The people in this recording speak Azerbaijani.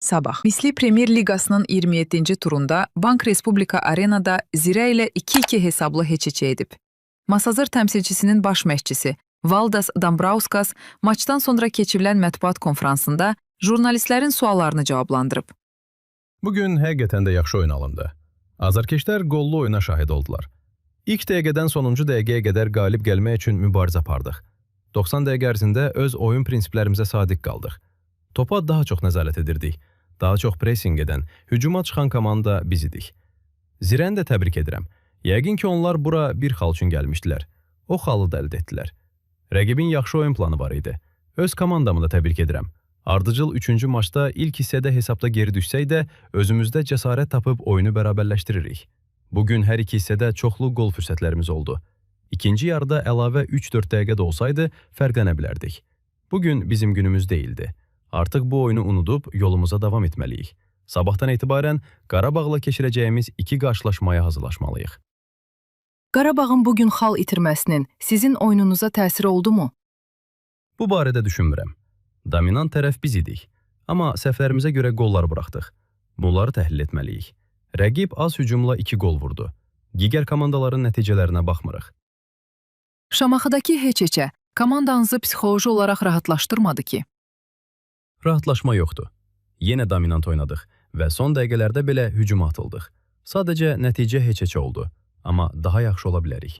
Sabah. Misli Premier Liqasının 27-ci turunda Bank Respublika Arenada Zirə ilə 2-2 hesablı heç-içə edib. Masazır təmsilçisinin baş məşqçisi Valdas Dambrauskas maçdan sonra keçirilən mətbuat konfransında jurnalistlərin suallarını cavablandırıb. Bugün həqiqətən də yaxşı oyun alındı. Azarkeşlər qollu oyuna şahid oldular. İlk dəqiqədən sonuncu dəqiqəyə qədər qalib gəlmək üçün mübarizə apardıq. 90 dəqiqə ərzində öz oyun prinsiplərimizə sadiq qaldıq. Topa daha çox nəzarət edirdik. Daha çox pressing edən, hücuma çıxan komanda biz idik. Zirəni də təbrik edirəm. Yəqin ki, onlar bura bir xal üçün gəlmişdilər. O xalı da əldə etdilər. Rəqibin yaxşı oyun planı var idi. Öz komandamı da təbrik edirəm. Ardıcıl 3-cü maçda ilk hissədə hesabda geri düşsək də, özümüzdə cəsarət tapıb oyunu bərabərləşdiririk. Bugün hər iki hissədə çoxlu qol fürsətlərimiz oldu. İkinci yarıda əlavə 3-4 dəqiqə də olsaydı, fərqlənə bilərdik. Bugün bizim günümüz deyildi. Artıq bu oyunu unudub yolumuza davam etməliyik. Sabahtan etibarən Qarabağla keçirəcəyimiz 2 qarşılaşmaya hazırlaşmalıyıq. Qarabağın bugün xal itirməsinin sizin oyununuza təsiri oldu mu? Bu barədə düşünmürəm. Dominant tərəf biz idik. Amma səhvlərimizə görə qollar buraxdıq. Bunları təhlil etməliyik. Rəqib az hücumla 2 qol vurdu. Digər komandaların nəticələrinə baxmırıq. Şamaxıdakı heç-heçə komandanızı psixoloji olaraq rahatlaşdırmadı ki? Rahatlaşma yoxdur. Yenə dominant oynadıq və son dəqiqələrdə belə hücuma atıldıq. Sadəcə nəticə heç-heçə oldu. Amma daha yaxşı ola bilərik.